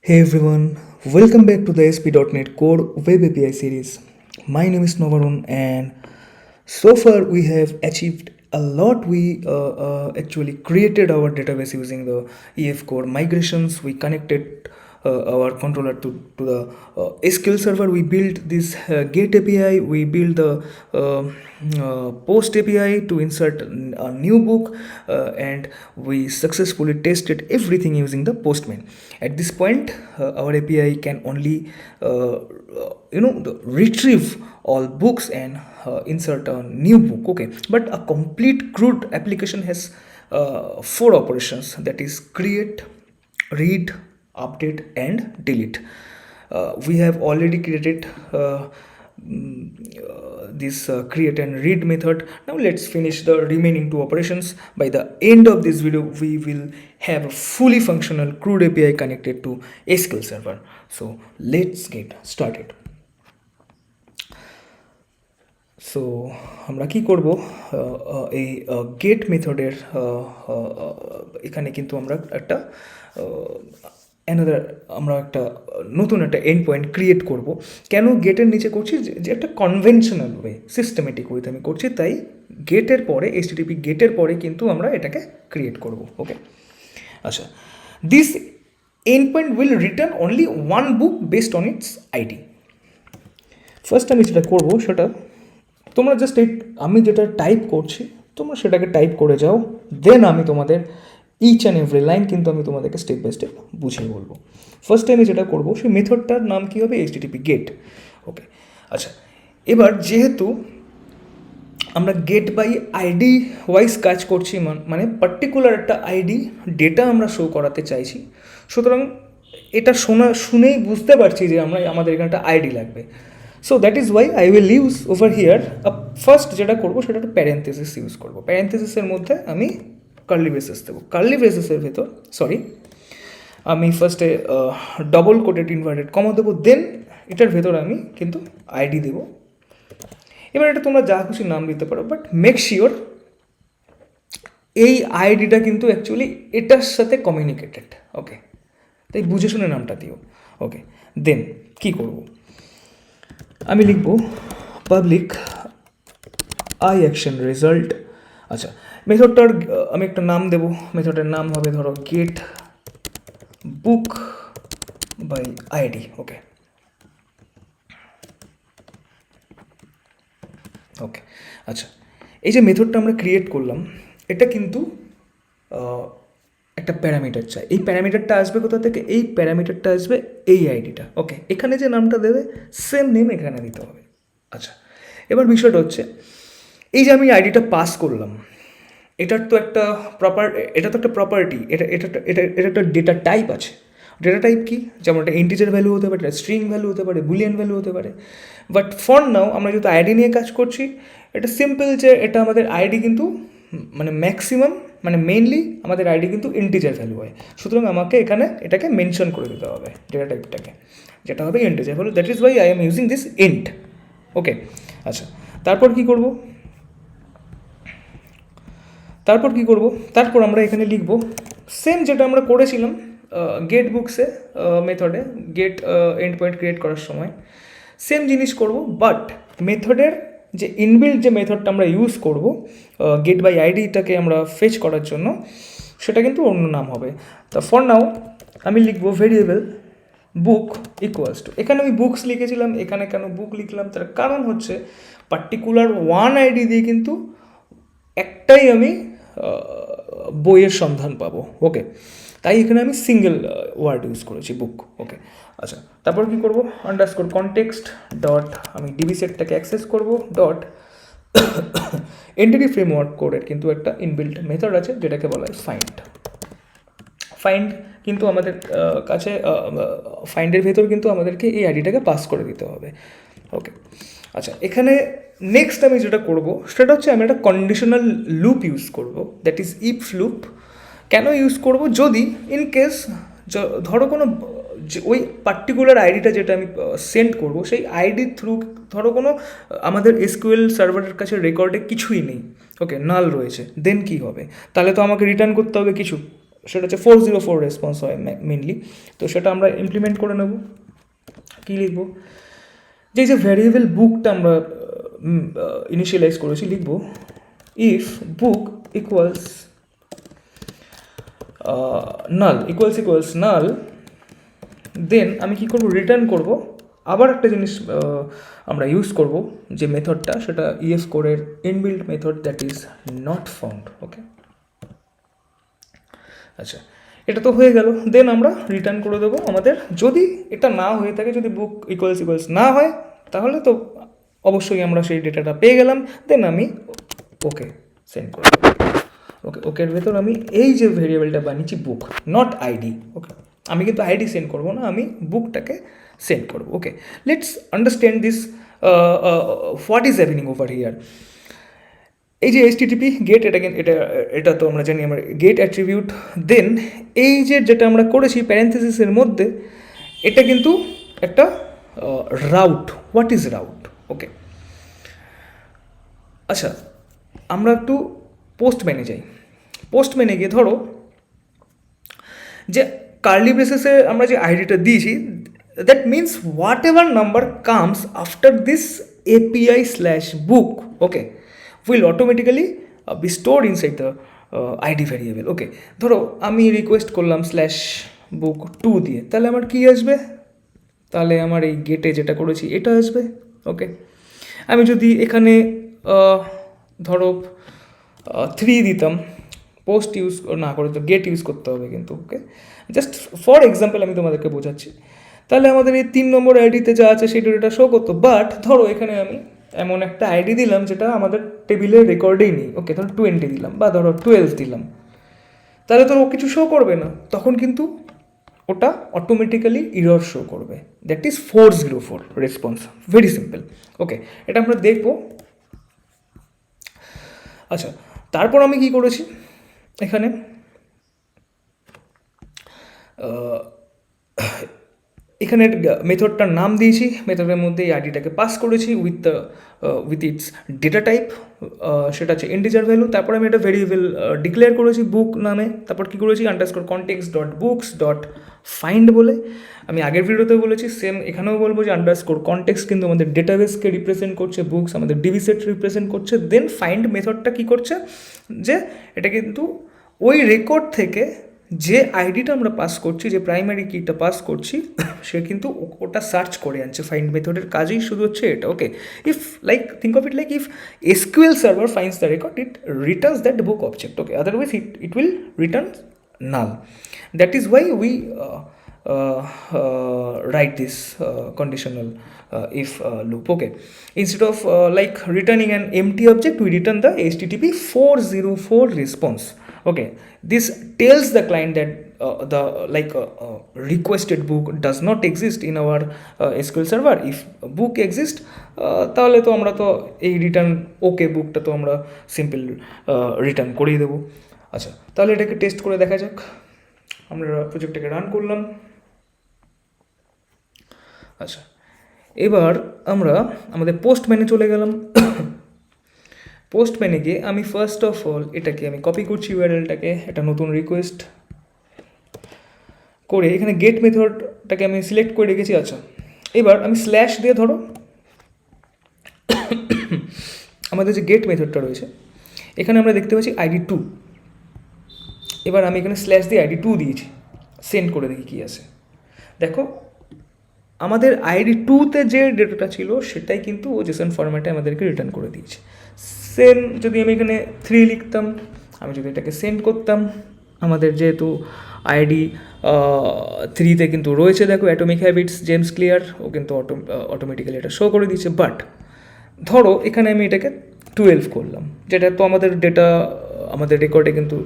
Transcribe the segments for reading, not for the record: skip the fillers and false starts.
Hey everyone, welcome back to the ASP.NET Core Web API series. My name is Novarun, and so far we have achieved a lot. We actually created our database using the EF Core migrations. We connected our controller to the SQL server. We built this GET API. We built the POST API to insert a new book, and we successfully tested everything using the Postman. At this point, our API can only retrieve all books and insert a new book. Okay, but a complete CRUD application has four operations, that is create, read, update and delete. We have already created this create and read method. Now let's finish the remaining two operations. By the end of this video, we will have a fully functional CRUD API connected to SQL Server. So let's get started. So আমরা কি করব, এই gate মেথডের এখানে কিন্তু আমরা একটা নতুন একটা এন্ড পয়েন্ট ক্রিয়েট করব। কেন গেটের নিচে করছি, যে একটা কনভেনশনাল ওয়ে, সিস্টেমেটিক ওয়েতে আমি করছি, তাই গেটের পরে HTTP গেটের পরে কিন্তু আমরা এটাকে ক্রিয়েট করব। ওকে, আচ্ছা, this end point will return only one book based on it's ID. First আমি যেটা করবো সেটা, তোমরা জাস্ট আমি যেটা টাইপ করছি তোমরা সেটাকে টাইপ করে যাও, দেন আমি তোমাদের ইচ অ্যান্ড এভরি লাইন কিন্তু আমি তোমাদেরকে স্টেপ বাই স্টেপ বুঝিয়ে বলবো। ফার্স্টে আমি যেটা করবো সেই মেথডটার নাম কী হবে, HTTP গেট। ওকে, আচ্ছা, এবার যেহেতু আমরা গেট বাই আইডি ওয়াইজ কাজ করছি, মানে পার্টিকুলার একটা আইডি ডেটা আমরা শো করাতে চাইছি, সুতরাং এটা শুনেই বুঝতে পারছি যে আমাদের এখানে একটা আইডি লাগবে। So that is why I will use over here first যেটা করবো সেটা একটা প্যারেন্থেসিস ইউজ করবো। প্যারেন্থেসিসের মধ্যে আমি কার্লি ব্রেসেস দেবো। কার্লি ব্রেসেসের ভেতর আমি ফার্স্টে ডবল কোটেড ইনভার্টেড কমা দেবো, দেন এটার ভেতর আমি কিন্তু আইডি দেবো। এবার এটা তোমরা যা খুশি নাম দিতে পারো, বাট মেক শিওর এই আইডিটা কিন্তু অ্যাকচুয়ালি এটার সাথে কমিউনিকেটেড। ওকে, তাই বুঝে শুনে নামটা দিও। ওকে, দেন কী করবো, আমি লিখব পাবলিক আই অ্যাকশন রেজাল্ট। আচ্ছা, মেথডটার আমি একটা নাম দেব। মেথডের নাম হবে ধরো গেট বুক বাই আইডি। ওকে, ওকে, আচ্ছা, এই যে মেথডটা আমরা ক্রিয়েট করলাম, এটা কিন্তু একটা প্যারামিটার চাই। এই প্যারামিটারটা আসবে কোথা থেকে, এই প্যারামিটারটা আসবে এই আইডিটা। ওকে, এখানে যে নামটা দেবে সেম নেম এখানে দিতে হবে। আচ্ছা, এবার বিষয়টা হচ্ছে এই যে আমি আইডিটা পাস করলাম, এটা তো একটা প্রপার্টি, এটা একটা ডেটা টাইপ আছে। ডেটা টাইপ কি, যেমন একটা ইন্টিজার ভ্যালু হতে পারে, একটা স্ট্রিং ভ্যালু হতে পারে, বুলিয়ান ভ্যালু হতে পারে। বাট ফর নাও আমরা যেহেতু আইডি নিয়ে কাজ করছি, এটা সিম্পল যে এটা আমাদের আইডি কিন্তু ম্যাক্সিমাম মেইনলি আমাদের আইডি কিন্তু ইন্টিজার ভ্যালু হয়। সুতরাং আমাকে এখানে এটাকে মেনশন করে দিতে হবে, ডেটা টাইপটাকে, যেটা হবে integer value. That is why I am using this int. Okay, আচ্ছা, তারপর কি করব, তারপর আমরা এখানে লিখব সেম যেটা আমরা করেছিলাম গেট বুকসে মেথডে, গেট এন্ড পয়েন্ট ক্রিয়েট করার সময় সেম জিনিস করব, বাট মেথডের যে ইনবিল্ড যে মেথডটা আমরা ইউজ করব গেট বাই আইডিটাকে আমরা ফেচ করার জন্য, সেটা কিন্তু অন্য নাম হবে। তা ফর নাও আমি লিখব ভেরিয়েবল বুক ইকুয়ালস টু, এখানে আমি বুকস লিখেছিলাম, এখানে কেন বুক লিখলাম, তার কারণ হচ্ছে পার্টিকুলার ওয়ান আইডি দিয়ে কিন্তু একটাই আমি বইয়ের সন্ধান পাবো। ওকে, তাই এখানে আমি সিঙ্গেল ওয়ার্ড ইউজ করেছি, বুক। ওকে, আচ্ছা, তারপর কী করবো, আন্ডারস্কোর কনটেক্সট ডট, আমি ডিবি সেটটাকে অ্যাক্সেস করবো, ডট এন্টিটি ফ্রেমওয়ার্ক কোডের কিন্তু একটা ইনবিল্ট মেথড আছে যেটাকে বলা হয় ফাইন্ড কিন্তু আমাদের কাছে ফাইন্ডের ভেতর কিন্তু আমাদেরকে এই আইডিটাকে পাস করে দিতে হবে। ওকে, আচ্ছা, এখানে নেক্সট আমি যেটা করবো সেটা হচ্ছে আমি একটা কন্ডিশনাল লুপ ইউজ করবো, দ্যাট ইজ ইফ লুপ। কেন ইউজ করবো, যদি ইন কেস ধরো কোনো ওই পার্টিকুলার আইডিটা যেটা আমি সেন্ড করবো সেই আইডির থ্রু ধরো কোনো আমাদের SQL সার্ভারের কাছে রেকর্ডে কিছুই নেই, ওকে, নাল রয়েছে, দেন কী হবে, তাহলে তো আমাকে রিটার্ন করতে হবে কিছু, সেটা হচ্ছে 404 রেসপন্স হয় মেনলি। তো সেটা আমরা ইমপ্লিমেন্ট করে নেব। কী লিখব, যে ভ্যারিয়েবল বুকটা আমরা ইনিশিয়ালাইজ করেছি, লিখব if book equals null equals null, then আমি কী করব, রিটার্ন করব। আবার একটা জিনিস আমরা ইউজ করব, যে মেথডটা, সেটা ইএফ কোরের inbuilt method, that is not found. Okay, আচ্ছা, এটা তো হয়ে গেল। দেন আমরা রিটার্ন করে দেবো আমাদের, যদি এটা না হয়ে থাকে, যদি বুক ইকুয়ালস না হয়, তাহলে তো অবশ্যই আমরা সেই ডেটাটা পেয়ে গেলাম। দেন আমি ওকে সেন্ড করে দেবো। ওকের ভেতর আমি এই যে ভেরিয়েবলটা বানিয়েছি বুক, নট আইডি। ওকে, আমি কিন্তু আইডি সেন্ড করবো না, আমি বুকটাকে সেন্ড করবো। Okay, let's understand this what is happening over here. এই যে এইচটিটিপি গেট, এটা তো আমরা জানি, আমরা গেট অ্যাট্রিবিউট। দেন এই যেটা আমরা করেছি প্যারেন্থেসিসের মধ্যে, এটা কিন্তু একটা route. What is route? Okay, আচ্ছা, আমরা একটু পোস্টম্যানে যাই। পোস্টম্যানে গিয়ে ধরো যে কার্লি ব্রেসেসে আমরা যে আইডিটা দিয়েছি, that means what ever number comes after this API/book, okay, will automatically be stored inside the ID variable. ওকে, ধরো আমি রিকোয়েস্ট করলাম /book2 দিয়ে, তাহলে আমার কি আসবে? তাহলে আমার এই গেটে যেটা করেছি এটা আসবে। ওকে, আমি যদি এখানে ধরো 3 দিতাম, পোস্ট ইউজ না করে তো গেট ইউজ করতে হবে কিন্তু। ওকে, জাস্ট ফর এক্সাম্পল আমি তোমাদেরকে বোঝাচ্ছি। তাহলে আমাদের এই 3 নম্বর আইডিতে যা আছে সেই ডেটা শো করতো। বাট ধরো এখানে আমি এমন একটা আইডি দিলাম যেটা আমাদের টেবিলের রেকর্ডেই নেই। ওকে, ধরো 20 দিলাম বা ধরো 12 দিলাম, তাহলে তো ও কিছু শো করবে না। তখন কিন্তু ওটা অটোমেটিক্যালি ইরর শো করবে, that is 404 response. Very simple. Okay, এটা আমরা দেখবো। আচ্ছা, তারপর আমি কি করেছি, এখানে এখানে মেথডটার নাম দিয়েছি, মেথডের মধ্যে এই আইডিটাকে পাস করেছি উইথ ইটস ডেটা টাইপ, সেটা হচ্ছে ইন্টিজার ভ্যালু। তারপর আমি একটা ভেরিয়েবল ডিক্লেয়ার করেছি বুক নামে। তারপর কী করেছি, context.books.find বলে। আমি আগের ভিডিওতে বলেছি, সেম এখানেও বলবো যে context কিন্তু আমাদের ডেটাবেসকে রিপ্রেজেন্ট করছে, বুকস আমাদের ডিবি সেট রিপ্রেজেন্ট করছে। দেন ফাইন্ড মেথডটা কী করছে, যে এটা কিন্তু ওই রেকর্ড থেকে যে আইডিটা আমরা পাস করছি, যে প্রাইমারি কিটা পাস করছি, সে কিন্তু ওটা সার্চ করে আনছে। ফাইন্ড মেথডের কাজই শুধু হচ্ছে এটা। Okay, if like think of it like if SQL server finds the record, it returns that book object. Okay, otherwise it will return null. That is why we write this conditional if loop. Okay, instead of like returning an empty object, we return the HTTP 404 response. Okay, this tells the client that the requested book does not exist in our SQL server. If book exists, তাহলে তো আমরা তো এই return ওকে বুকটা তো আমরা simple return করেই দেবো। আচ্ছা, তাহলে এটাকে টেস্ট করে দেখা যাক। আমরা প্রজেক্টটাকে রান করলাম। আচ্ছা, এবার আমরা আমাদের পোস্ট মেনে চলে গেলাম। পোস্ট মেনে গিয়ে আমি ফার্স্ট অফ অল এটাকে আমি কপি করছি, ইউআরএলটাকে, একটা নতুন রিকোয়েস্ট করে এখানে গেট মেথডটাকে আমি সিলেক্ট করে রেখেছি। আচ্ছা, এবার আমি স্ল্যাশ দিয়ে ধরো আমাদের যে গেট মেথডটা রয়েছে, এখানে আমরা দেখতে পাচ্ছি ID2। এবার আমি এখানে স্ল্যাশ দিয়ে ID2 দিয়েছি, সেন্ড করে দেখি কী আছে। দেখো, আমাদের ID2তে যে ডেটাটা ছিল সেটাই কিন্তু ও জেসন ফরম্যাটে আমাদেরকে রিটার্ন করে দিয়েছে। সেম যদি আমি এখানে 3 লিখতাম, আমি যদি এটাকে সেন্ড করতাম, আমাদের যেহেতু ID3তে কিন্তু রয়েছে, দেখো অ্যাটমিক হ্যাবিটস, জেমস ক্লিয়ার, ও কিন্তু অটোমেটিক্যালি এটা শো করে দিয়েছে। বাট ধরো এখানে আমি এটাকে 12 করলাম, যেটা তো আমাদের ডেটা আমাদের রেকর্ডে কিন্তু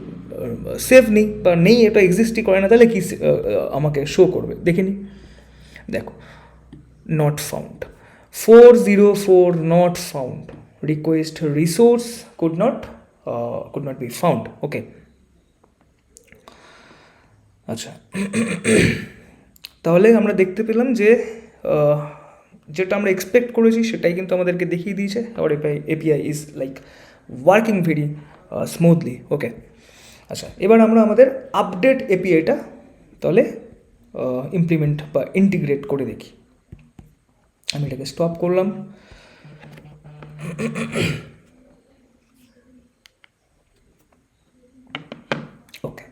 সেভ নেই বা নেই, এটা এক্সিস্টই করে না, তাহলে কি আমাকে শো করবে দেখিনি। দেখো, not found, 404 not found, request resource could not be found. Okay, আচ্ছা, তাহলে আমরা দেখতে পেলাম যে যেটা আমরা এক্সপেক্ট করেছি সেটাই কিন্তু আমাদেরকে দেখিয়ে দিয়েছে। আবার API is like working very smoothly. Okay, আচ্ছা, এবার আমরা আমাদের আপডেট এপিআইটা তাহলে ইমপ্লিমেন্ট বা ইন্টিগ্রেট করে দেখি। আমি এটাকে স্টপ করলাম। ওকে,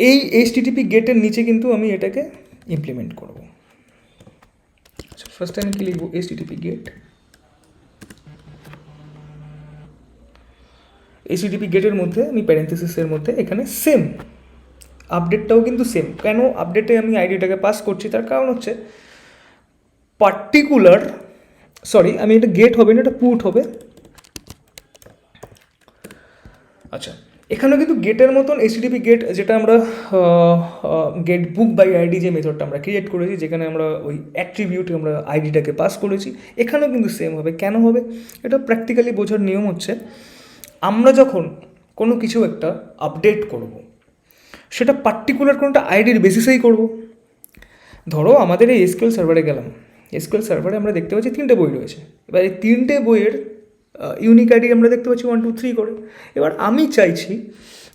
এই এইচটিটিপি গেটের নিচে কিন্তু আমি এটাকে ইমপ্লিমেন্ট করব। আচ্ছা, ফার্স্ট আমি কি লিখবো? HTTP gate. এইচটিটিপি গেটের মধ্যে আমি প্যারেন্থেসিসের মধ্যে এখানে সেম আপডেটটাও কিন্তু সেম। কেন আপডেটে আমি আইডিটাকে পাস করছি? তার কারণ হচ্ছে পার্টিকুলার, সরি আমি এটা গেট হবে না, এটা পুট হবে। আচ্ছা, এখানেও কিন্তু গেটের মতন এইচটিটিপি গেট, যেটা আমরা গেট বুক বাই আইডি যে মেথডটা আমরা ক্রিয়েট করেছি, যেখানে আমরা ওই অ্যাট্রিবিউটে আমরা আইডিটাকে পাস করেছি, এখানেও কিন্তু সেম হবে। কেন হবে? এটা প্র্যাকটিক্যালি বোঝার নিয়ম হচ্ছে, আমরা যখন কোনো কিছু একটা আপডেট করব, সেটা পার্টিকুলার কোনোটা আইডির বেসিসেই করব। ধরো আমাদের এই এসকিউএল সার্ভারে গেলাম, এসকিউএল সার্ভারে আমরা দেখতে পাচ্ছি 3টে বই রয়েছে। এবার এই 3টে বইয়ের ইউনিক আইডি আমরা দেখতে পাচ্ছি 1 2 3 করে। এবার আমি চাইছি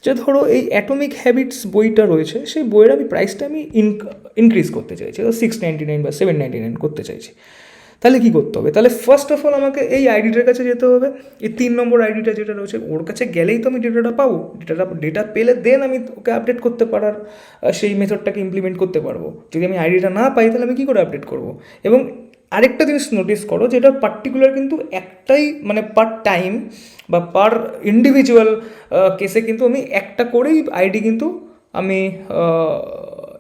যে ধরো এই অ্যাটমিক হ্যাবিটস বইটা রয়েছে, সেই বইয়ের আমি প্রাইসটা আমি ইনক্রিজ করতে চাইছি, 699 বা 799 করতে চাইছি। তাহলে কী করতে হবে? তাহলে ফার্স্ট অফ অল আমাকে এই আইডিটার কাছে যেতে হবে। এই 3 নম্বর আইডিটা যেটা রয়েছে ওর কাছে গেলেই তো আমি ডেটাটা পাবো। ডেটা পেলে দেন আমি ওকে আপডেট করতে পারার সেই মেথডটাকে ইমপ্লিমেন্ট করতে পারবো। যদি আমি আইডিটা না পাই তাহলে আমি কী করে আপডেট করবো? এবং আরেকটা জিনিস নোটিস করো, যেটা পার্টিকুলার কিন্তু একটাই, মানে পার টাইম বা পার ইন্ডিভিজুয়াল কেসে কিন্তু আমি একটা করেই আইডি কিন্তু আমি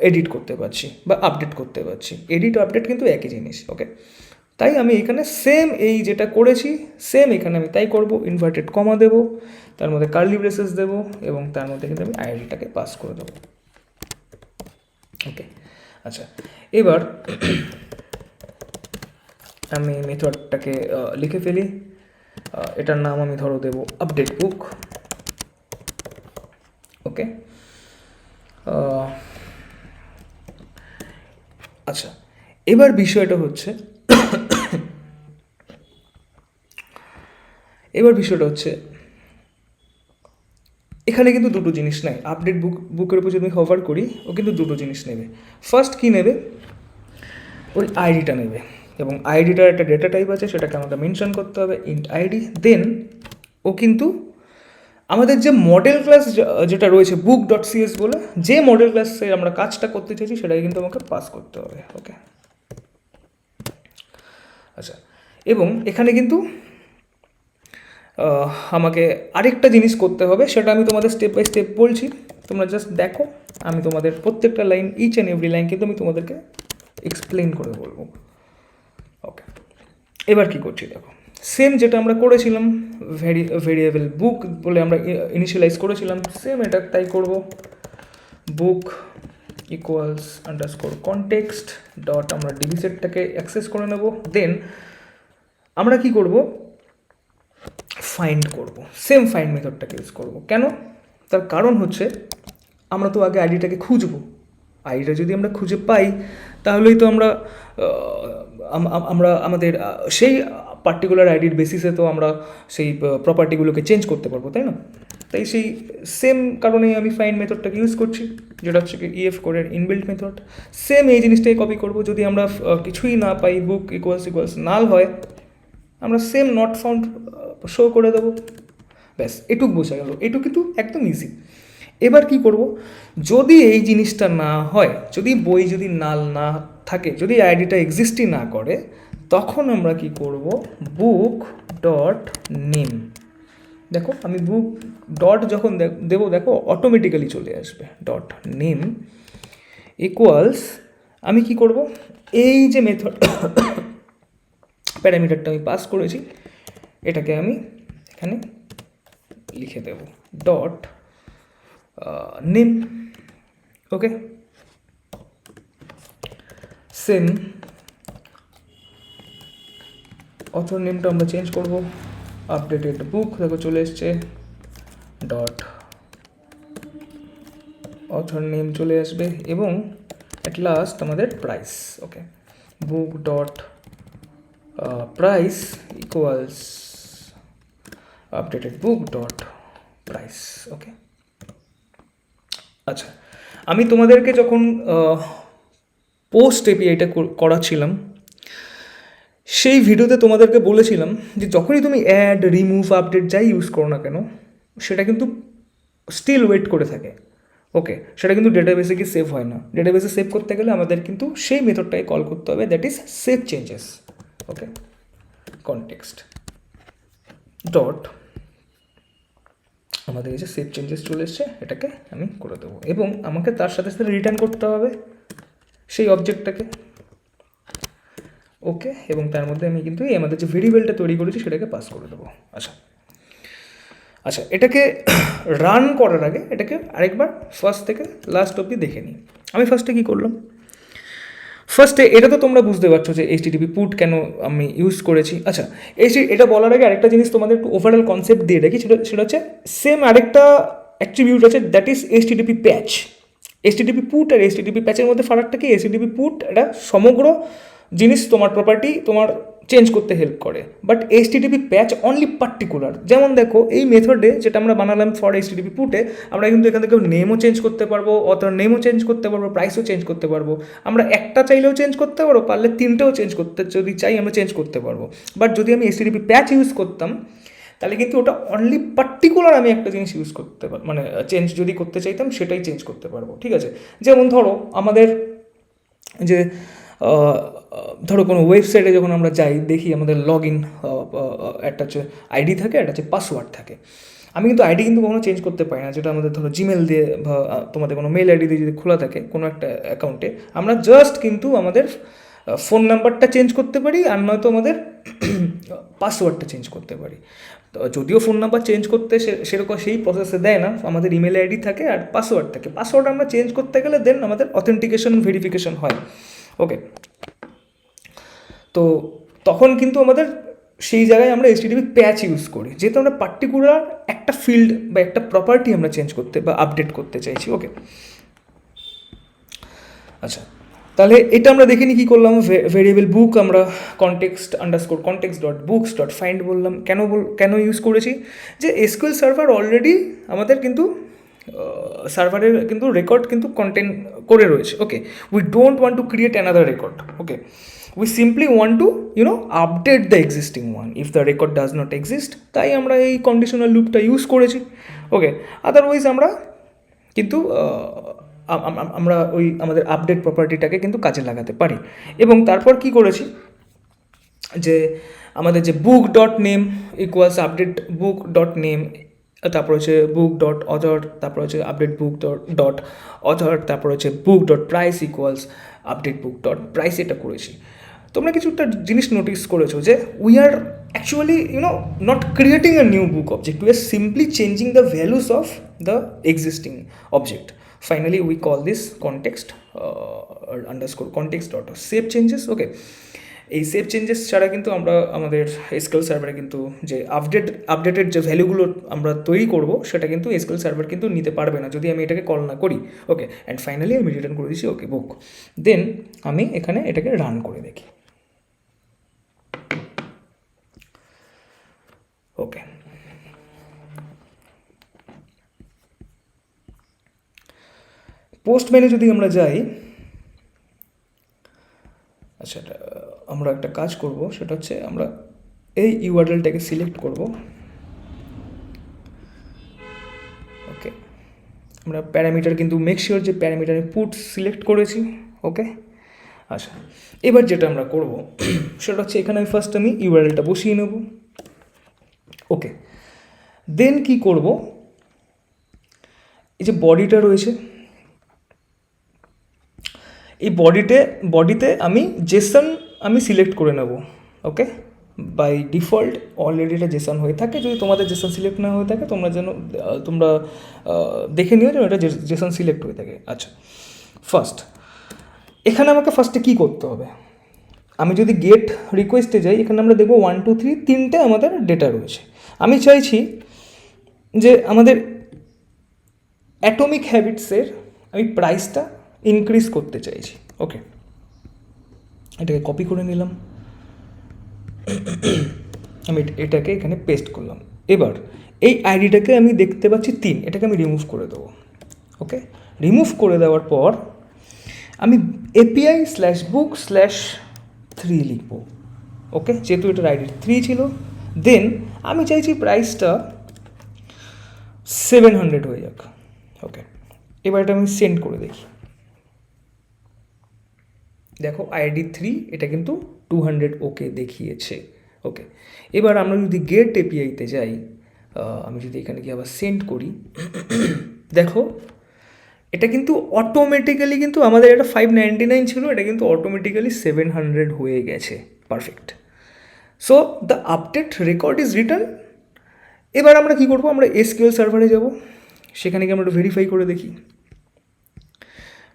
এডিট করতে পারছি বা আপডেট করতে পারছি। এডিট আপডেট কিন্তু একই জিনিস। ওকে, তাই আমি এখানে সেম এই যেটা করেছি সেম এখানে আমি তাই করব। ইনভার্টেড কমা দেবো, তার মধ্যে কার্লি ব্রেসেস দেবো এবং তার মধ্যে কিন্তু আমি আইডিটাকে পাস করে দেবো। ওকে, আচ্ছা, এবার আমি মেথডটাকে লিখে ফেলি। এটার নাম আমি ধরো দেবো আপডেট বুক। ওকে, আচ্ছা, এবার বিষয়টা হচ্ছে এখানে কিন্তু দুটো জিনিস নেয়। আপডেট বুকের উপর যদি আমি হভার করি, ও কিন্তু দুটো জিনিস নেবে। ফার্স্ট কী নেবে? ওই আইডিটা নেবে, এবং আইডিটার একটা ডেটা টাইপ আছে, সেটাকে আমাকে মেনশন করতে হবে, ইন্ট আইডি। দেন ও কিন্তু আমাদের যে মডেল ক্লাস যেটা রয়েছে বুক ডট সিএস বলে, যে মডেল ক্লাসে আমরা কাজটা করতে চাইছি সেটাকে কিন্তু আমাকে পাস করতে হবে। ওকে, আচ্ছা, এবং এখানে কিন্তু আমাকে আরেকটা জিনিস করতে হবে, সেটা আমি তোমাদের স্টেপ বাই স্টেপ বলছি, তোমরা জাস্ট দেখো। আমি তোমাদের প্রত্যেকটা line, each and every line কিন্তু আমি তোমাদেরকে এক্সপ্লেন করে বলবো। ওকে, এবার কি করছি দেখো, সেম যেটা আমরা করেছিলাম ভেরিয়েবল বুক বলে আমরা ইনিশিয়ালাইজ করেছিলাম, সেম এটা তাই করব। বুক ইকুয়ালস আন্ডারস্কোর কনটেক্সট ডট, আমরা ডিবি সেটটাকে অ্যাক্সেস করে নেব। দেন আমরা কি করব? ফাইন্ড করব, সেম ফাইন্ড মেথডটাকে ইউজ করব। কেন? তার কারণ হচ্ছে আমরা তো আগে আইডিটাকে খুঁজবো। আইডিটা যদি আমরা খুঁজে পাই তাহলেই তো আমরা আমাদের সেই পার্টিকুলার আইডির বেসিসে তো আমরা সেই প্রপার্টিগুলোকে চেঞ্জ করতে পারবো, তাই না? তাই সেই সেম কারণেই আমি ফাইন্ড মেথডটাকে ইউজ করছি, যেটা হচ্ছে কি ইএফ কোডের ইনবিল্ট মেথড। সেম এই জিনিসটাই কপি করব। যদি আমরা কিছুই না পাই, বুক ইকুয়ালস নাল হয়, আমরা সেম নট ফাউন্ড শো করে দেবো। ব্যাস, এটুক বোঝা গেল। এটুক কিন্তু একদম ইজি। এবার কি করব? যদি এই জিনিসটা না হয়, যদি বই যদি নাল না থাকে, যদি আইডিটা এক্সিস্টই না করে, তখন আমরা কি করব? বুক ডট নেম। দেখো আমি বুক ডট যখন দেবো, দেখো অটোমেটিক্যালি চলে আসবে ডট নেম ইকুয়ালস, আমি কি করব? এই যে মেথড প্যারামিটারটা আমি পাস করেছি, এটাকে আমি এখানে লিখে দেব ডট নেম। ওকে, সেম অথর নেমটা আমরা চেঞ্জ করব, আপডেটেড বুক, দেখো চলে এসছে, ডট অথর নেম চলে আসবে, এবং অ্যাট লাস্ট আমাদের প্রাইস। ওকে, বুক ডট প্রাইস ইকুয়ালস আপডেটেড বুক ডট প্রাইস। ওকে, আচ্ছা, আমি তোমাদেরকে যখন পোস্ট এপিআইটা করাচ্ছিলাম, সেই ভিডিওতে তোমাদেরকে বলেছিলাম যে যখনই তুমি অ্যাড, রিমুভ, আপডেট যাই ইউজ করো না কেন, সেটা কিন্তু স্টিল ওয়েট করে থাকে। ওকে, সেটা কিন্তু ডেটাবেসে কি সেভ হয় না। ডেটাবেসে সেভ করতে গেলে আমাদের কিন্তু সেই মেথডটাই কল করতে হবে, that is save changes. Okay, context dot আমাদের এই যে সেভ চেঞ্জেস চলে এসছে, এটাকে আমি করে দেবো এবং আমাকে তার সাথে সাথে রিটার্ন করতে হবে সেই অবজেক্টটাকে। ওকে, এবং তার মধ্যে আমি কিন্তু এই আমাদের যে ভেরিয়েবলটা তৈরি করেছি সেটাকে পাস করে দেবো। আচ্ছা আচ্ছা, এটাকে রান করার আগে এটাকে আরেকবার ফার্স্ট থেকে লাস্ট অবধি দেখে নিই। আমি ফার্স্টে কী করলাম, ফার্স্টে এটা তো তোমরা বুঝতে পারছো যে এইচটিটিপি পুট কেন আমি ইউজ করেছি। আচ্ছা, এটা বলার আগে আরেকটা জিনিস তোমাদের একটু ওভারঅল কনসেপ্ট দিয়ে রাখি, সেটা হচ্ছে সেম আরেকটা অ্যাট্রিবিউট আছে, that is HTTP patch. HTTP put আর এইচটিটিপি প্যাচের মধ্যে ফারাকটা কি, এইচটিটিপি পুট এটা সমগ্র জিনিস তোমার প্রপার্টি তোমার চেঞ্জ করতে হেল্প করে, but HTTP patch only particular. যেমন দেখো এই মেথডে যেটা আমরা বানালাম ফর এইচটিটিপি পুটে, আমরা কিন্তু এখান থেকে নেমও চেঞ্জ করতে পারবো, অথর নেমও চেঞ্জ করতে পারবো, প্রাইসও চেঞ্জ করতে পারবো। আমরা একটা চাইলেও চেঞ্জ করতে পারবো, পারলে তিনটেও চেঞ্জ করতে, যদি চাই আমরা চেঞ্জ করতে পারবো। বাট যদি আমি এইচটিটিপি প্যাচ ইউজ করতাম তাহলে কিন্তু ওটা অনলি পার্টিকুলার আমি একটা জিনিস ইউজ করতে পার, মানে চেঞ্জ যদি করতে চাইতাম সেটাই চেঞ্জ করতে পারবো। ঠিক আছে, যেমন ধরো আমাদের যে ধরো কোনো ওয়েবসাইটে যখন আমরা যাই, দেখি আমাদের লগ ইন একটা হচ্ছে আইডি থাকে, একটা হচ্ছে পাসওয়ার্ড থাকে। আমি কিন্তু আইডি কিন্তু কখনো চেঞ্জ করতে পারি না, যেটা আমাদের ধরো জিমেল দিয়ে বা তোমাদের কোনো মেল আইডি দিয়ে যদি খোলা থাকে কোনো একটা অ্যাকাউন্টে, আমরা জাস্ট কিন্তু আমাদের ফোন নাম্বারটা চেঞ্জ করতে পারি, আর নয়তো আমাদের পাসওয়ার্ডটা চেঞ্জ করতে পারি। তো যদিও ফোন নাম্বার চেঞ্জ করতে সেরকম সেই প্রসেসে দেয় না, আমাদের ইমেল আইডি থাকে আর পাসওয়ার্ড থাকে। পাসওয়ার্ড আমরা চেঞ্জ করতে গেলে দেন আমাদের অথেন্টিকেশন ভেরিফিকেশন হয়। ওকে, তো তখন কিন্তু আমাদের সেই জায়গায় আমরা এইচটিটিপি প্যাচ ইউজ করি, যেহেতু আমরা পার্টিকুলার একটা ফিল্ড বা একটা প্রপার্টি আমরা চেঞ্জ করতে বা আপডেট করতে চাইছি। ওকে, আচ্ছা, তাহলে এটা আমরা দেখিনি কী করলাম, ভেরিয়েবল বুক আমরা context dot books dot find বললাম। কেন ইউজ করেছি, যে এসকিউএল সার্ভার অলরেডি আমাদের কিন্তু সার্ভারের কিন্তু রেকর্ড কিন্তু কন্টেন্ট করে রয়েছে। Okay, we don't want to create another record. Okay, we simply want to update the existing one if the record does not exist. তাই আমরা এই কন্ডিশনাল লুপটা ইউজ করেছি। ওকে, আদারওয়াইজ আমরা কিন্তু আমরা ওই আমাদের আপডেট প্রপার্টিটাকে কিন্তু কাজে লাগাতে পারি। এবং তারপর কি করেছি, যে আমাদের যে বুক ডট নেম ইকুয়ালস আপডেট বুক ডট নেম, তারপর হচ্ছে বুক ডট অথর, তারপর হচ্ছে আপডেট বুক ডট অথর, তারপর হচ্ছে বুক ডট প্রাইস ইকুয়ালস আপডেট বুক ডট প্রাইস, এটা করেছি। তোমরা কিছু একটা জিনিস নোটিস করেছো যে we are actually not creating a new book object, we are simply changing the values of the existing object. Finally we call this context context dot save changes. ওকে, এই save changes ছাড়া কিন্তু আমরা আমাদের SQL সার্ভারে কিন্তু যে updated যে ভ্যালুগুলো আমরা তৈরি করব সেটা কিন্তু এসকিউএল সার্ভার কিন্তু নিতে পারবে না যদি আমি এটাকে কল না করি। ওকে, অ্যান্ড ফাইনালি আমি রিটার্ন করে দিচ্ছি ওকে বুক। দেন আমি এখানে এটাকে রান করে দেখি। ওকে, পোস্ট মেনু যদি আমরা যাই, আচ্ছা আমরা একটা কাজ করব, সেটা হচ্ছে আমরা এই ইউআরএলটাকে সিলেক্ট করব। ওকে, আমরা প্যারামিটার কিন্তু মেক শিওর যে প্যারামিটারে পুট সিলেক্ট করেছি। ওকে, আচ্ছা এবার যেটা আমরা করব সেটা হচ্ছে এখানে ফার্স্ট আমি ইউআরএলটা বসিয়ে নেব। ওকে, দেন কি করব, এই যে বডিটা রয়েছে, এই বডিতে আমি জেসন আমি সিলেক্ট করে নেব। ওকে, বাই ডিফল্ট অলরেডি এটা জেসন হয়ে থাকে, যদি তোমাদের জেসন সিলেক্ট না হয়ে থাকে তোমরা দেখে নিও যেন এটা জেসন সিলেক্ট হয়ে থাকে। আচ্ছা, ফার্স্ট এখানে আমাকে ফার্স্টে কী করতে হবে, আমি যদি গেট রিকোয়েস্টে যাই, এখানে আমরা দেখবো 1 2 3 তিনটে আমাদের ডেটা রয়েছে। আমি চাইছি যে আমাদের অ্যাটমিক হ্যাবিটসের আমি প্রাইসটা ইনক্রিজ করতে চাইছি। ওকে, এটাকে কপি করে নিলাম, আমি এটাকে এখানে পেস্ট করলাম। এবার এই আইডিটাকে আমি দেখতে পাচ্ছি 3, এটাকে আমি রিমুভ করে দেবো। ওকে, রিমুভ করে দেওয়ার পর আমি API/book/3 লিখব। ওকে, যেহেতু এটার আইডি 3 ছিল। দেন আমি চাইছি প্রাইসটা 700 হয়ে যাক। ওকে, এবার এটা আমি সেন্ড করে দেখি। দেখো আইডি 3 এটা কিন্তু 200 ওকে দেখিয়েছে। ওকে, এবার আমরা যদি গেট এপিআইতে যাই, আমি যদি এখানে গিয়ে আবার সেন্ড করি, দেখো এটা কিন্তু অটোমেটিক্যালি কিন্তু আমাদের এটা 599 ছিল, এটা কিন্তু অটোমেটিক্যালি 700 হয়ে গেছে। Perfect. So the update record is written. এবার আমরা কী করবো, আমরা এসকিউএল সার্ভারে যাব, সেখানে গিয়ে আমরা একটু ভেরিফাই করে দেখি।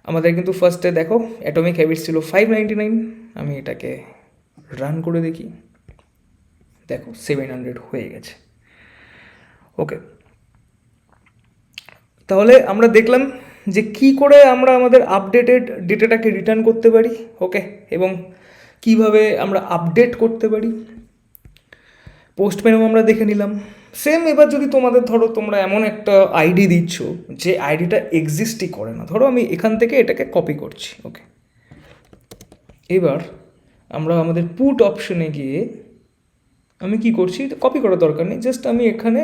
আমাদের কিন্তু ফার্স্টে দেখো অ্যাটমিক হ্যাবিটস ছিল 599, আমি এটাকে রান করে দেখি, দেখো 700 হয়ে গেছে। ওকে, তাহলে আমরা দেখলাম যে কি করে আমরা আমাদের আপডেটেড ডেটাটাকে রিটার্ন করতে পারি। ওকে, এবং কিভাবে আমরা আপডেট করতে পারি, পোস্টম্যানও আমরা দেখে নিলাম। সেম এবার যদি তোমাদের ধরো তোমরা এমন একটা আইডি দিচ্ছ যে আইডিটা এক্সিস্টই করে না, ধরো আমি এখান থেকে এটাকে কপি করছি। ওকে, এবার আমরা আমাদের পুট অপশনে গিয়ে আমি কি করছি, কপি করার দরকার নেই, জাস্ট আমি এখানে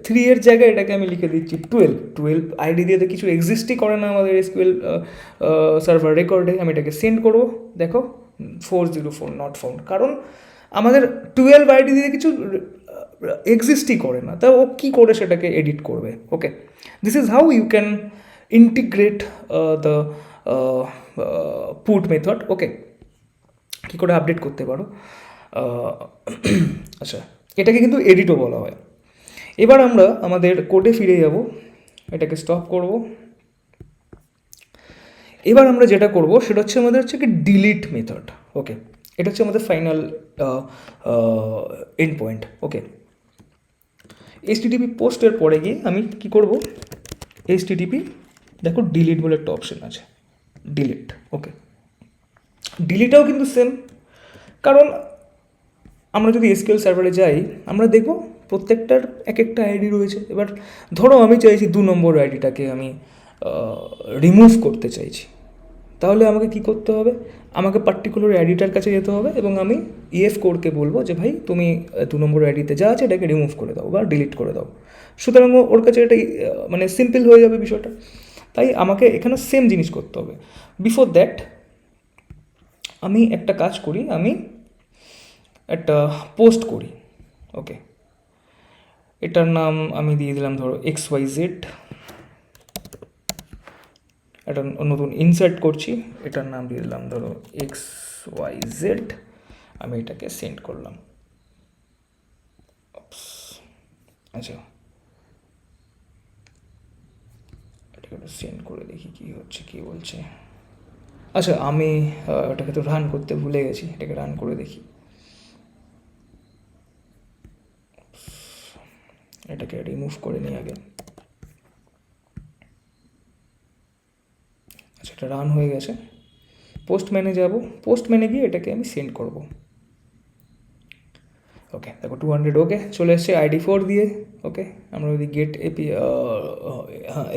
3 এর জায়গায় এটাকে আমি লিখে দিচ্ছি 12 আইডি দিয়ে তো কিছু এক্সিস্টই করে না আমাদের এসকিউএল সার্ভার রেকর্ডে। আমি এটাকে সেন্ড করবো, দেখো 404 নট ফাউন্ড, কারণ আমাদের 12 আইডি দিয়ে কিছু এক্সিস্টই করে না, তা ও কী করে সেটাকে এডিট করবে। Okay, this is how you can integrate the put method. Okay, কী করে আপডেট করতে পারো। আচ্ছা, এটাকে কিন্তু এডিটও বলা হয়। এবার আমরা আমাদের কোডে ফিরে যাব, এটাকে স্টপ করব। এবার আমরা যেটা করব সেটা হচ্ছে আমাদের হচ্ছে কি ডিলিট মেথড। ওকে, এটা হচ্ছে আমাদের ফাইনাল এন্ড পয়েন্ট। ওকে, HTTP পোস্টের পরে গিয়ে আমি কি করব, HTTP দেখো ডিলিট বলে একটা অপশন আছে, ডিলিট। ওকে, ডিলিটটাও কিন্তু সেম, কারণ আমরা যদি এসকিউএল সার্ভারে যাই আমরা দেখব প্রত্যেকটার এক একটা আইডি রয়েছে। এবার ধরো আমি চাইছি 2 নম্বর আইডিটাকে আমি রিমুভ করতে চাইছি, তাহলে আমাকে কি করতে হবে, আমাকে পার্টিকুলার আইডিটার কাছে যেতে হবে এবং আমি EF কোডকে বলবো যে ভাই তুমি 2 নম্বর আইডিতে যা আছে এটাকে রিমুভ করে দাও বা ডিলিট করে দাও। সুতরাং ওর কাছে এটা মানে সিম্পল হয়ে যাবে বিষয়টা। তাই আমাকে এখানে সেম জিনিস করতে হবে। বিফোর দ্যাট আমি একটা কাজ করি, আমি একটা পোস্ট করি। ওকে, এটার নাম আমি দিয়ে দিলাম ধরো XYZ, একটা নতুন ইনসার্ট করছি, এটার নাম দিয়ে দিলাম ধরো XYZ, আমি এটাকে সেন্ড করলাম। আচ্ছা, এটাকে একটু সেন্ড করে দেখি কী হচ্ছে, কী বলছে। আচ্ছা, আমি ওটাকে তো রান করতে ভুলে গেছি, এটাকে রান করে দেখি। এটাকে রিমুভ করে নিই আগে। আচ্ছা, এটা রান হয়ে গেছে। পোস্টম্যানে যাব, পোস্টম্যানে গিয়ে এটাকে আমি সেন্ড করব। ওকে, দেখো 200 ওকে চলে এসছে ID 4 দিয়ে। ওকে, আমরা যদি গেট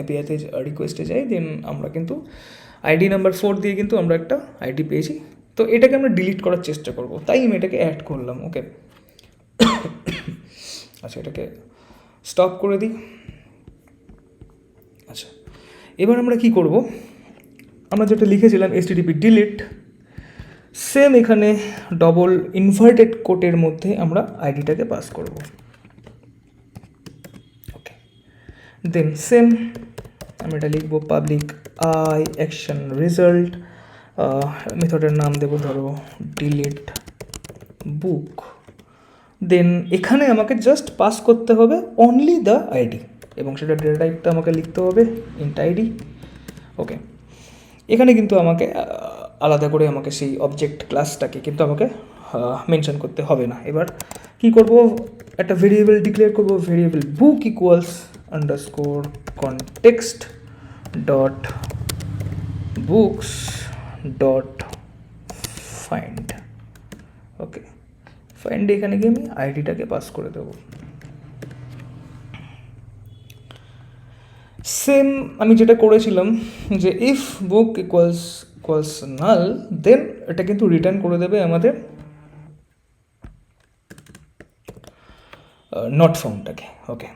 এপিআইতে রিকোয়েস্টে যাই, দেন আমরা কিন্তু আইডি নাম্বার 4 দিয়ে কিন্তু আমরা একটা আইডি পেয়েছি। তো এটাকে আমরা ডিলিট করার চেষ্টা করব, তাই আমি এটাকে অ্যাড করলাম। ওকে, আচ্ছা, এটাকে স্টপ করে দিই। আচ্ছা, এবার আমরা কি করব, আমরা যেটা লিখেছিলাম HTTP ডিলিট, সেম এখানে ডবল ইনভার্টেড কোটের মধ্যে আমরা আইডিটাকে পাস করব। ওকে, দেন সেম আমি এটা লিখবো পাবলিক আই অ্যাকশন রেজাল্ট, মেথডের নাম দেবো ধরো ডিলিট বুক। দেন এখানে আমাকে জাস্ট পাস করতে হবে অনলি দ্য আইডি, এবং সেটা ডেটা টাইপটা আমাকে লিখতে হবে ইন্ট আইডি। ওকে, এখানে কিন্তু আমাকে আলাদা করে আমাকে সেই অবজেক্ট ক্লাসটাকে কিন্তু আমাকে মেনশন করতে হবে না। এবার কি করব, একটা ভেরিয়েবল ডিক্লেয়ার করব, variable book equals underscore context dot books dot find. Okay, find এখানে গিয়ে আমি আইডিটাকে পাস করে দেবো। সেম আমি যেটা করেছিলাম যে ইফ বুক ইকুয়ালস নাল, দেন এটা কিন্তু রিটার্ন করে দেবে আমাদের নট ফাউন্ডটাকে। ওকে,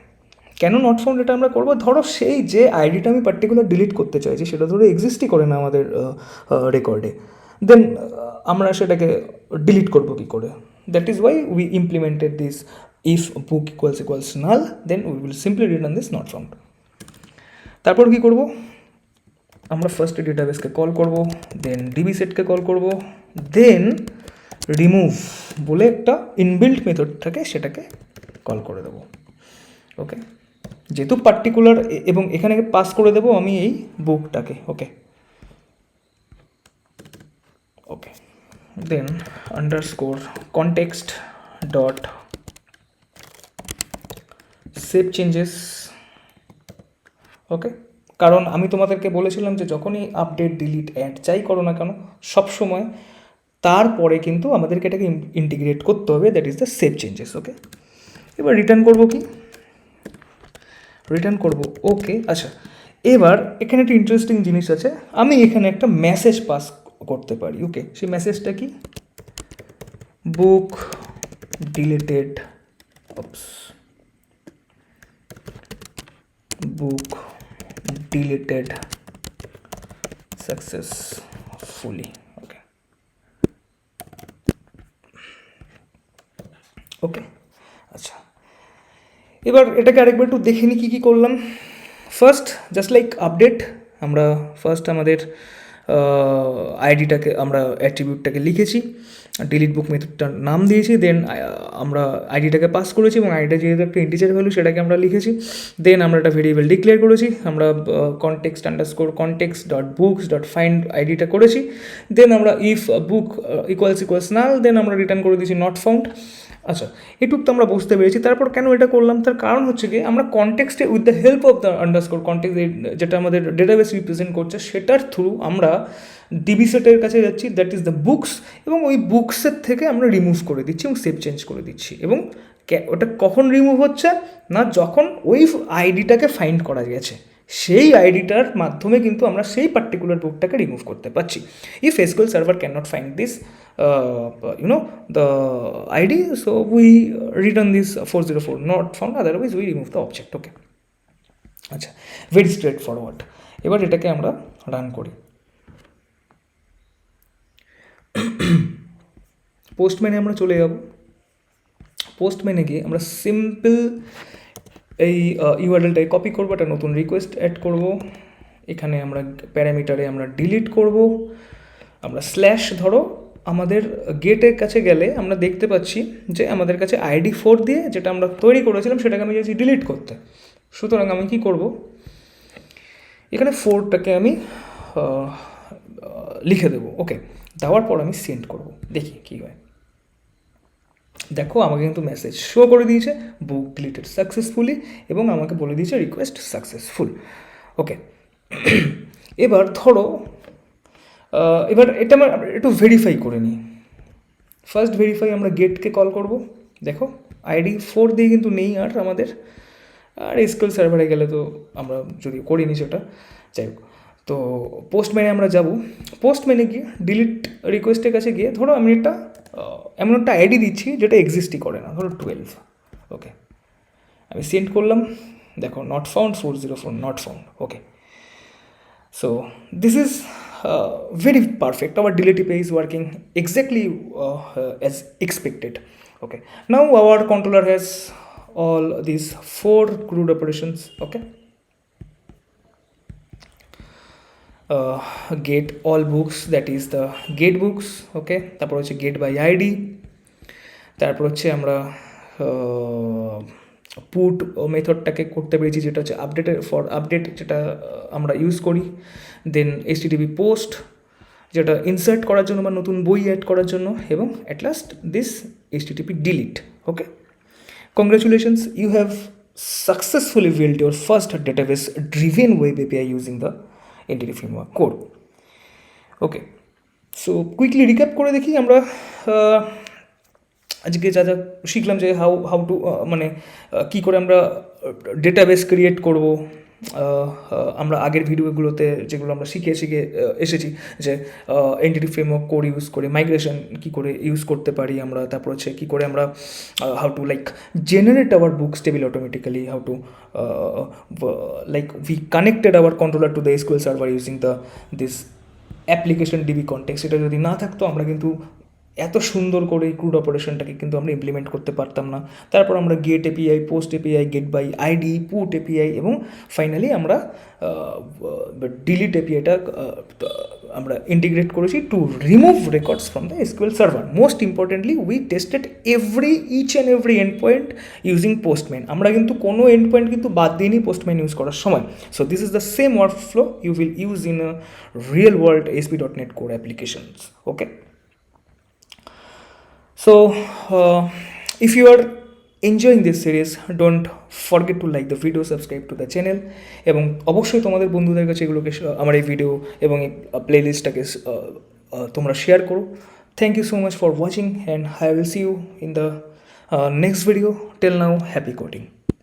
কেন নট ফাউন্ড এটা আমরা করবো? ধরো সেই যে আইডিটা আমি পার্টিকুলার ডিলিট করতে চাইছি সেটা ধরো এক্সিস্টই করে না আমাদের রেকর্ডে, দেন আমরা সেটাকে ডিলিট করবো কী করে? That is why we implemented this if book equals null, then we will simply return this not found. তারপর কী করবো? আমরা ফার্স্টে ডেটাবেসকে কল করব, দেন ডিবি সেটকে কল করব, দেন রিমুভ বলে একটা ইনবিল্ট মেথড থাকে সেটাকে কল করে দেবো। ওকে, যেহেতু পার্টিকুলার এবং এখানে পাস করে দেবো আমি এই বুকটাকে। Okay okay, then underscore context dot save changes. Okay, কারণ আমি তোমাদেরকে বলেছিলাম যে যখনই আপডেট ডিলিট অ্যাড যাই করো না কেন সবসময় তারপরে কিন্তু আমাদেরকে এটাকে ইন্টিগ্রেট করতে হবে, that is the save changes. Okay, এবার রিটার্ন করবো কি? রিটার্ন করব ওকে। আচ্ছা, এবার এখানে একটা ইন্টারেস্টিং জিনিস আছে, আমি এখানে একটা মেসেজ পাস করতে পারি। ওকে, সেই মেসেজটা কি? বুক ডিলিটেড, বুক ডিলিটেড সাকসেসফুলি। ওকে ওকে, আচ্ছা, এবার এটাকে আরেকবার একটু দেখে নিই কী কী করলাম। ফার্স্ট জাস্ট লাইক আপডেট, আমরা ফার্স্ট আমাদের আইডিটাকে আমরা অ্যাট্রিবিউটটাকে লিখেছি, ডিলিট বুক মেথডটার নাম দিয়েছি, দেন আমরা আইডিটাকে পাস করেছি এবং আইডিটা যেহেতু একটা ইন্টিজার ভ্যালু সেটাকে আমরা লিখেছি, দেন আমরা একটা ভেরিয়েবল ডিক্লেয়ার করেছি, আমরা context underscore context dot books dot find আইডিটা করেছি, দেন আমরা ইফ বুক ইকুয়ালস নাল, দেন আমরা রিটার্ন করে দিয়েছি নট ফাউন্ড। আচ্ছা, এটুক তো আমরা বুঝতে পেরেছি। তারপর কেন এটা করলাম? তার কারণ হচ্ছে কি, আমরা কনটেক্সটে with the help of the underscore context যেটা আমাদের ডেটাবেস রিপ্রেজেন্ট করছে সেটার থ্রু আমরা ডিবি সেটের কাছে যাচ্ছি, দ্যাট ইজ দ্য বুকস, এবং ওই বুকসের থেকে আমরা রিমুভ করে দিচ্ছি এবং সেভ চেঞ্জ করে দিচ্ছি। এবং ওটা কখন রিমুভ হচ্ছে না, যখন ওই আইডিটাকে ফাইন্ড করা গেছে সেই আইডিটার মাধ্যমে কিন্তু আমরা সেই পার্টিকুলার বুকটাকে রিমুভ করতে পারছি। If SQL server can not find this the ID, so we return this 404 not found, otherwise we remove the object. Okay, আচ্ছা, ভেরি স্ট্রেট ফরওয়ার্ড। এবার এটাকে আমরা রান করি। পোস্টম্যানে আমরা চলে যাব। পোস্টম্যানে গিয়ে আমরা সিম্পল এই ইউআরএলটাকে কপি করবো, একটা নতুন রিকোয়েস্ট অ্যাড করব, এখানে আমরা প্যারামিটারে আমরা ডিলিট করব, আমরা স্ল্যাশ ধরো আমাদের গেটের কাছে গেলে আমরা দেখতে পাচ্ছি যে আমাদের কাছে আইডি 4 দিয়ে যেটা আমরা তৈরি করেছিলাম সেটাকে আমি চাইছি ডিলিট করতে। সুতরাং আমি কি করব, এখানে 4টাকে আমি লিখে দেবো। ওকে, দেওয়ার পর আমি সেন্ড করব, দেখি কী হয়। দেখো আমাকে কিন্তু মেসেজ শো করে দিয়েছে বুক ডিলিটেড সাকসেসফুলি এবং আমাকে বলে দিয়েছে রিকোয়েস্ট সাকসেসফুল। ওকে, এবার ধরো এবার এটা আমরা একটু ভেরিফাই করে নিই। ফার্স্ট ভেরিফাই আমরা গেটকে কল করব। দেখো আইডি 4 দিয়ে কিন্তু নেই আর আমাদের, আর এসকিউএল সার্ভারে গেলে তো আমরা যদি করিনি সেটা, যাই হোক। তো পোস্টম্যানে আমরা যাব। পোস্টম্যানে গিয়ে ডিলিট রিকোয়েস্টের কাছে গিয়ে ধরো আমি একটা এমন একটা আইডি দিচ্ছি যেটা এক্সিস্টই করে না, ধরো 12। ওকে, আমি সেন্ড করলাম, দেখো not found 404 not found. Okay, so this is very perfect. Our delete API is working exactly as expected. Okay, now our controller has all these 4 CRUD operations. Okay, get all books, that is the get books. Okay, তারপর হচ্ছে get by id, তারপর হচ্ছে আমরা put মেথডটাকে করতে পেরেছি যেটা হচ্ছে আপডেটের ফর আপডেট যেটা আমরা ইউজ করি, দেন HTTP পোস্ট যেটা ইনসার্ট করার জন্য বা নতুন বই অ্যাড করার জন্য, এবং at last this HTTP delete. Okay, congratulations, you have successfully build your first database driven web API using the entity framework code. Okay, so quickly recap করে দেখি আমরা আজকে যা যা শিখলাম, যে হাউ টু মানে কী করে আমরা ডেটাবেস ক্রিয়েট করব, আমরা আগের ভিডিওগুলোতে যেগুলো আমরা শিখে এসেছি যে এন্টিটি ফ্রেমওয়ার্ক কোড ইউজ করে মাইগ্রেশন কী করে ইউজ করতে পারি আমরা, তারপর হচ্ছে কী করে আমরা how to like generate our books table automatically, how to like we connected our controller to the SQL server using this application DB context. এটা যদি না থাকতো আমরা কিন্তু এত সুন্দর করে এই ক্রুড অপারেশনটাকে কিন্তু আমরা ইমপ্লিমেন্ট করতে পারতাম না। তারপর আমরা get API, post API, get by ID, put API এবং ফাইনালি আমরা ডিলিট এপিআইটা আমরা ইন্টিগ্রেট করেছি to remove records from the SQL server. Most importantly we tested each and every endpoint using Postman. আমরা কিন্তু কোনো এন্ড পয়েন্ট কিন্তু বাদ দিইনি পোস্টম্যান ইউজ করার সময়। So this is the same workflow you will use in a real world ASP.NET Core applications. Okay. So, if you are enjoying this series, don't forget to like the video, subscribe to the channel এবং অবশ্যই তোমাদের বন্ধুদের কাছে এগুলোকে আমার এই video এবং এই প্লেলিস্টটাকে তোমরা শেয়ার করো। Thank you so much for watching and I will see you in the next video. Till now, happy coding.